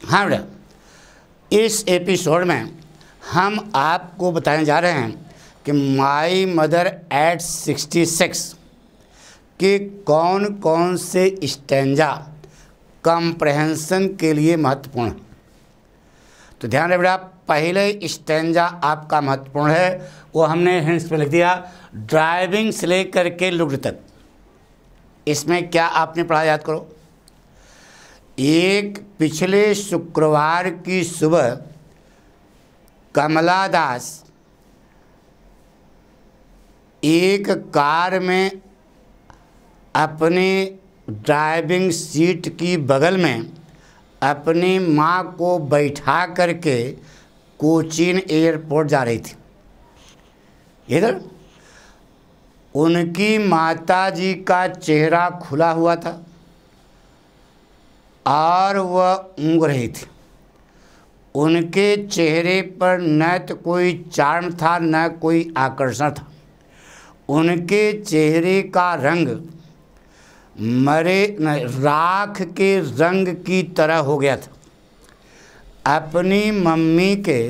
हाँ बेटा, इस एपिसोड में हम आपको बताने जा रहे हैं कि माई मदर एट 66 के कौन कौन से स्टैंजा कॉम्प्रहेंशन के लिए महत्वपूर्ण। तो ध्यान रहे बेटा, पहले स्टैंजा आपका महत्वपूर्ण है, वो हमने हिंट्स पे लिख दिया, ड्राइविंग से लेकर के लुग्ड तक। इसमें क्या आपने पढ़ा याद करो। एक पिछले शुक्रवार की सुबह कमला दास एक कार में अपने ड्राइविंग सीट की बगल में अपनी माँ को बैठा करके कोचीन एयरपोर्ट जा रही थी। इधर उनकी माताजी का चेहरा खुला हुआ था और वह ऊँघ रही थी। उनके चेहरे पर न तो कोई चार्म था न कोई आकर्षण था। उनके चेहरे का रंग राख के रंग की तरह हो गया था। अपनी मम्मी के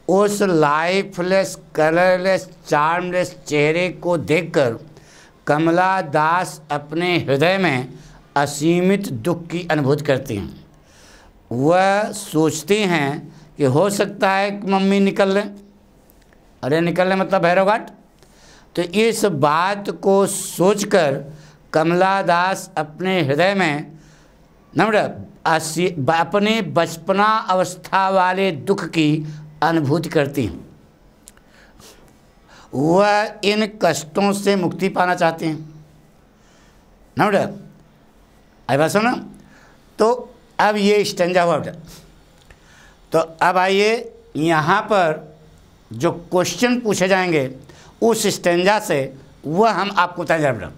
उस लाइफलेस, कलरलेस, चार्मलेस चेहरे को देखकर कमला दास अपने हृदय में असीमित दुख की अनुभूति करती हैं। वह सोचती हैं कि हो सकता है कि मम्मी निकल लें। अरे निकल लें मतलब भैरव घाट। तो इस बात को सोचकर कमला दास अपने हृदय में अपने बचपना अवस्था वाले दुख की अनुभूति करती हैं। वह इन कष्टों से मुक्ति पाना चाहती हैं ना बेटा। आई बात सुनो। तो अब ये स्टैंजा हुआ बेटा। तो अब आइए यहाँ पर जो क्वेश्चन पूछे जाएंगे उस स्टैंजा से वह हम आपको बताएं जा बेटा।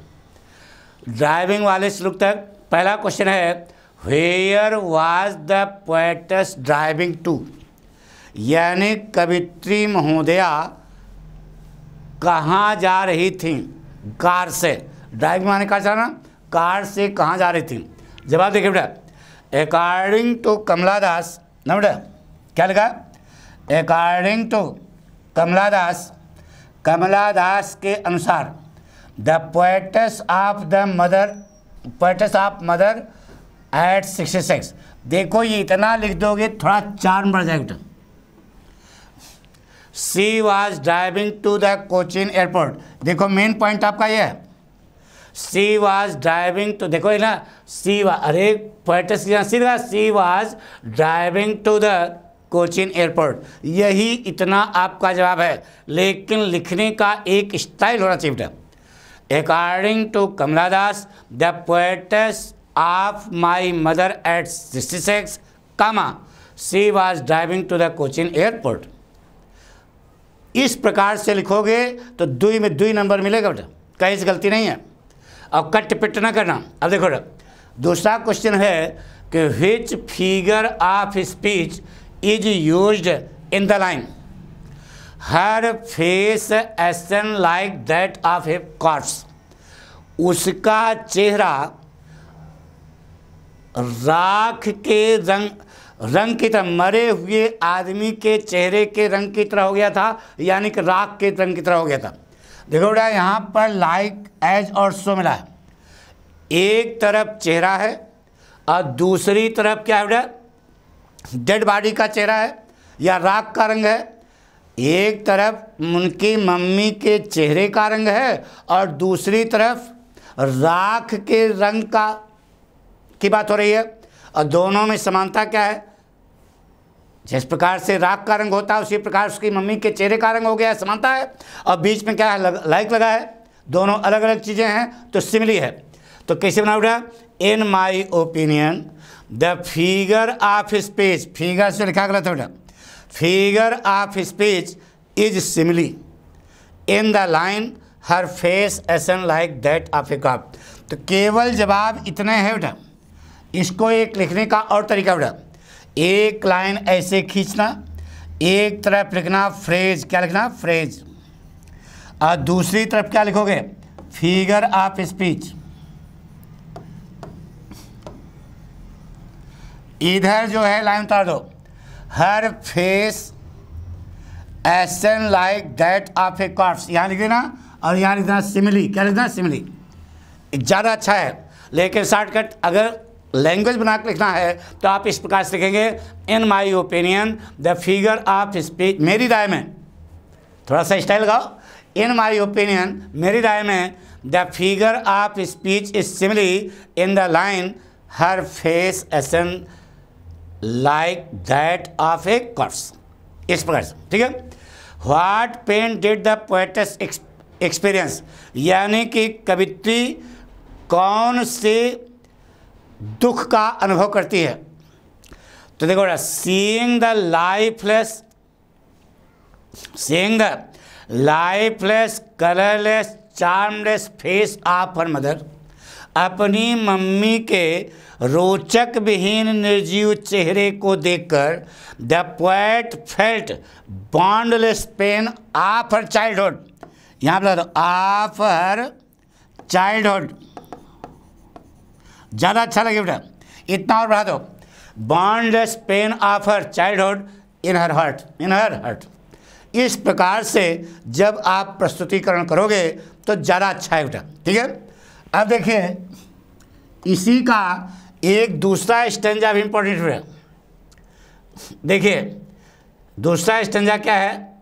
ड्राइविंग वाले श्लोक तक पहला क्वेश्चन है, where was the poetess driving to, यानी कवित्री महोदया कहाँ जा रही थी कार से। ड्राइविंग माने कहाँ जाना, कार से कहाँ जा रही थी। जवाब देखिए बेटा, अकॉर्डिंग टू कमला दास ना बेटा, क्या लिखा, अकॉर्डिंग टू कमला दास के अनुसार the poetess of mother at 66। देखो ये इतना लिख दोगे थोड़ा चार्म बढ़ जाएगा। She was driving to the Cochin airport. देखो मेन पॉइंट आपका ये है, शी वाज ड्राइविंग टू, देखो ये ना अरे poetess she was driving to the Cochin airport. यही इतना आपका जवाब है, लेकिन लिखने का एक स्टाइल होना चाहिए बेटा। According to Kamala Das the poetess of my mother at 66 comma she was driving to the Cochin airport. इस प्रकार से लिखोगे तो दुई में दुई नंबर मिलेगा बेटा, कहीं से गलती नहीं है। और कट पिट ना करना। अब देखो बेटा, दूसरा क्वेश्चन है कि which figure of speech is used in the line, her face ashen like that of a corps. उसका चेहरा राख के रंग की तरह, मरे हुए आदमी के चेहरे के रंग की तरह हो गया था, यानी कि राख के रंग की तरह हो गया था। देखो बेटा, यहाँ पर लाइक, एज और सो मिला है। एक तरफ चेहरा है और दूसरी तरफ क्या है बेटा, डेड बॉडी का चेहरा है या राख का रंग है। एक तरफ उनकी मम्मी के चेहरे का रंग है और दूसरी तरफ राख के रंग की बात हो रही है। और दोनों में समानता क्या है, जिस प्रकार से राख का रंग होता है उसी प्रकार उसकी मम्मी के चेहरे का रंग हो गया है, समानता है। और बीच में क्या है, लाइक लगा है। दोनों अलग अलग चीज़ें हैं तो सिमिली है। तो कैसे बना बेटा, in my opinion the figure of speech, figure से लिखा गलत है बेटा, figure of speech is simile in the line her face ashen like that of a corpse. तो केवल जवाब इतने हैं बेटा। इसको एक लिखने का और तरीका बेटा, एक लाइन ऐसे खींचना, एक तरफ लिखना फ्रेज, क्या लिखना फ्रेज, और दूसरी तरफ क्या लिखोगे, फिगर ऑफ स्पीच। इधर जो है लाइन उतार दो, her face ashen like that of a corpse, यहाँ लिख देना, और यहाँ लिख देना सिमिली। क्या लिखना? सिमिली। ज़्यादा अच्छा है, लेकिन शॉर्टकट अगर लैंग्वेज बना के लिखना है तो आप इस प्रकार से लिखेंगे, in my opinion the figure of speech, मेरी राय में, थोड़ा सा स्टाइल लगाओ, इन माई ओपिनियन, मेरी राय में, the figure of speech is simile in the line her face ashen like that of a corpse, इस प्रकार से। ठीक है। What pain did the poetess experience, यानी कि कवित्री कौन से दुख का अनुभव करती है। तो देखो, seeing the lifeless colourless charmless face of her mother, अपनी मम्मी के रोचक विहीन निर्जीव चेहरे को देखकर the poet felt boundless pain of her childhood, यहाँ पर ऑफ हर चाइल्डहुड, ज़्यादा अच्छा लगे बेटा, इतना और बढ़ा दो, boundless pain of her childhood in her heart. इस प्रकार से जब आप प्रस्तुतिकरण करोगे तो ज़्यादा अच्छा है बेटा। ठीक है। अब देखिए, इसी का एक दूसरा स्टेंजा भी इंपॉर्टेंट है। देखिए, दूसरा स्टेंजा क्या है?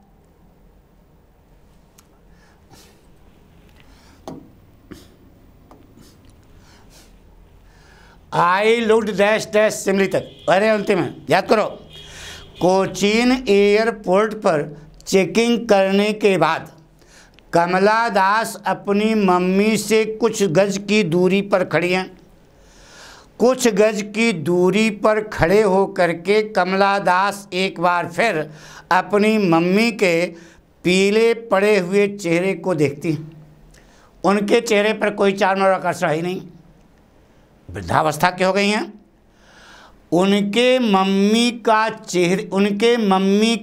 I looked dash dash Simli तक, अरे अंतिम है, याद करो। कोचीन एयरपोर्ट पर चेकिंग करने के बाद कमला दास अपनी मम्मी से कुछ गज की दूरी पर खड़ी हैं। कुछ गज की दूरी पर खड़े होकर के कमला दास एक बार फिर अपनी मम्मी के पीले पड़े हुए चेहरे को देखती। उनके चेहरे पर कोई चार्म और आकर्षण ही नहीं, वृद्धावस्था के हो गई हैं। उनके मम्मी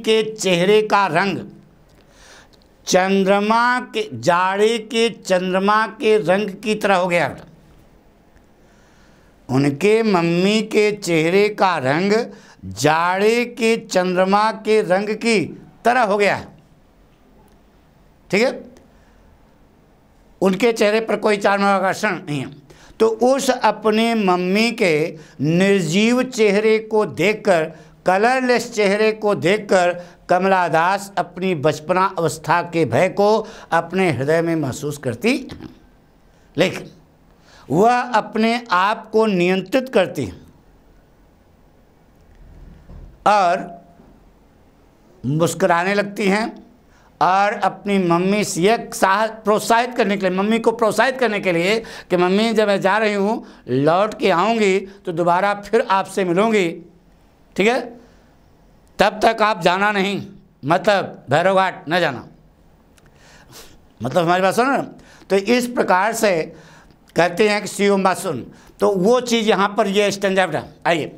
के चेहरे का रंग जाड़े के चंद्रमा के रंग की तरह हो गया। उनके मम्मी के चेहरे का रंग जाड़े के चंद्रमा के रंग की तरह हो गया है। ठीक है। उनके चेहरे पर कोई चार्म और आकर्षण नहीं है। तो उस अपने मम्मी के निर्जीव चेहरे को देखकर, कलरलेस चेहरे को देखकर कमला दास अपनी बचपना अवस्था के भय को अपने हृदय में महसूस करती, लेकिन वह अपने आप को नियंत्रित करती और मुस्कुराने लगती हैं और अपनी मम्मी से यह प्रोत्साहित करने के लिए, मम्मी को प्रोत्साहित करने के लिए कि मम्मी जब मैं जा रही हूँ, लौट के आऊँगी तो दोबारा फिर आपसे मिलूँगी। ठीक है। तब तक आप जाना नहीं, मतलब भैरव घाट न जाना, मतलब हमारी बात सुनो ना। तो इस प्रकार से कहते हैं कि सीओम बात सुन। तो वो चीज़ यहाँ पर ये स्टेंजा बेटा। आइए,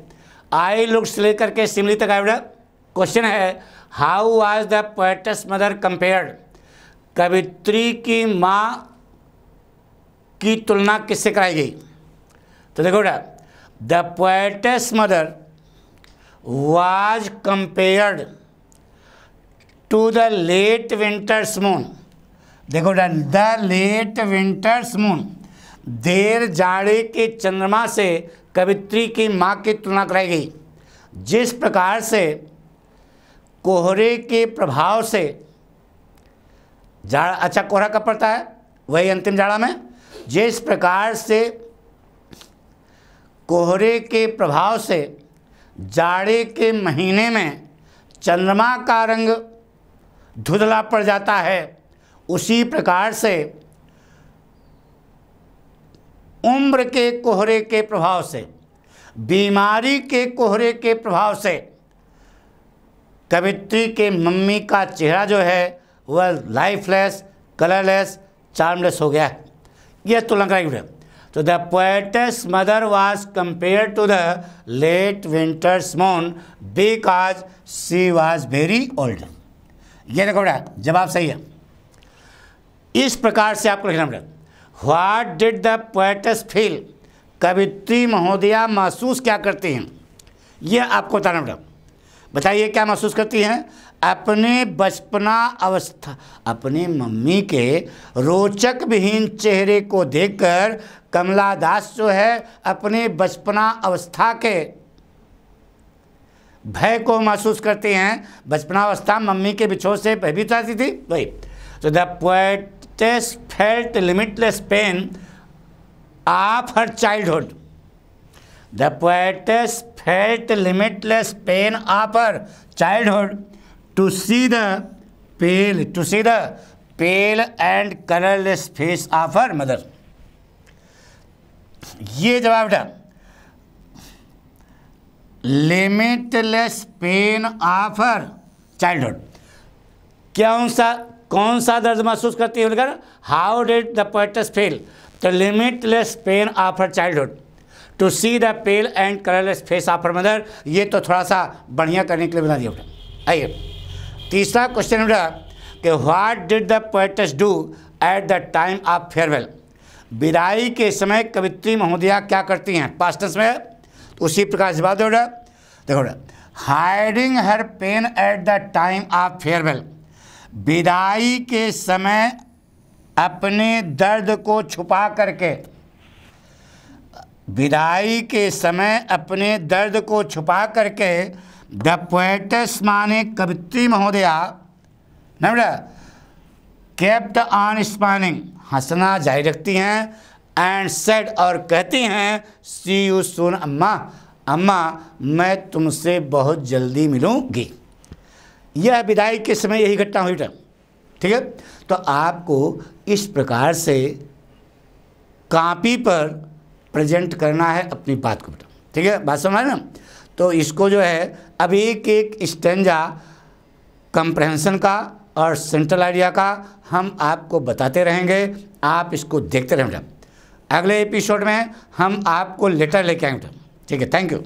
आई लुक से लेकर के सिमली तक आए बेटा। क्वेश्चन है, how was the poetess mother compared, कवित्री की माँ की तुलना किससे कराई गई? तो देखो बेटा, the poetess mother was compared to the late winter's moon. देखो बेटा, द लेट विंटर्स मून, देर जाड़े के चंद्रमा से कवित्री की माँ की तुलना कराई गई। जिस प्रकार से कोहरे के प्रभाव से जाड़ा, अच्छा कोहरा कब पड़ता है? वही अंतिम जाड़ा में। जिस प्रकार से कोहरे के प्रभाव से जाड़े के महीने में चंद्रमा का रंग धुंधला पड़ जाता है, उसी प्रकार से उम्र के कोहरे के प्रभाव से, बीमारी के कोहरे के प्रभाव से कवित्री के मम्मी का चेहरा जो है वह लाइफलेस, कलरलेस, चार्मलेस हो गया है। यह तुलना कराई। तो the poetess mother was compare to the late winter's moon because she was very old. ये देखो बेटा, जवाब सही है। इस प्रकार से आपको लिखना पड़ेगा, what did the poetess feel, कवित्री महोदया महसूस क्या करती हैं। ये आपको बताना बेटा। बताइए क्या महसूस करती हैं? अपने बचपना अवस्था, अपनी मम्मी के रोचक विहीन चेहरे को देखकर कमला दास जो है अपने बचपना अवस्था के भय को महसूस करती हैं। बचपनावस्था मम्मी के बिछोह से भयभीत रहती थी वही। तो the poetess felt limitless pain of her childhood. The poetess felt limitless pain of her childhood to see the pale and colourless face of her mother. ये जवाब था limitless pain of her childhood. कौन सा दर्द महसूस करती है बोलकर? How did the poetess feel the limitless pain of her childhood to see the pale and colourless face of her mother. ये तो थोड़ा सा बढ़िया करने के लिए बता दिया बेटा। आइए तीसरा क्वेश्चन बेटा कि what did the poetess do at the time of farewell. विदाई के समय कवित्री महोदया क्या करती हैं? पास्ट टेंस में तो उसी प्रकार जवाब दो बेटा। देखो बेटा, hiding her pen at the time of farewell. विदाई के समय अपने दर्द को छुपा करके, विदाई के समय अपने दर्द को छुपा करके द पोएटेस माने कवित्री महोदया ना बेटा केप्ट ऑन स्माइलिंग, हंसना जारी रखती हैं, एंड सेड और कहती हैं सी यू सून अम्मा, अम्मा मैं तुमसे बहुत जल्दी मिलूंगी। यह विदाई के समय यही घटना हुई था। ठीक है, तो आपको इस प्रकार से कॉपी पर प्रेजेंट करना है अपनी बात को बेटा। ठीक है, बात समझ ना। तो इसको जो है अभी एक स्टेंजा कंप्रहेंशन का और सेंट्रल आइडिया का हम आपको बताते रहेंगे, आप इसको देखते रहें बेटा। अगले एपिसोड में हम आपको लेटर लेके आएंगे बेटा। ठीक है, थैंक यू।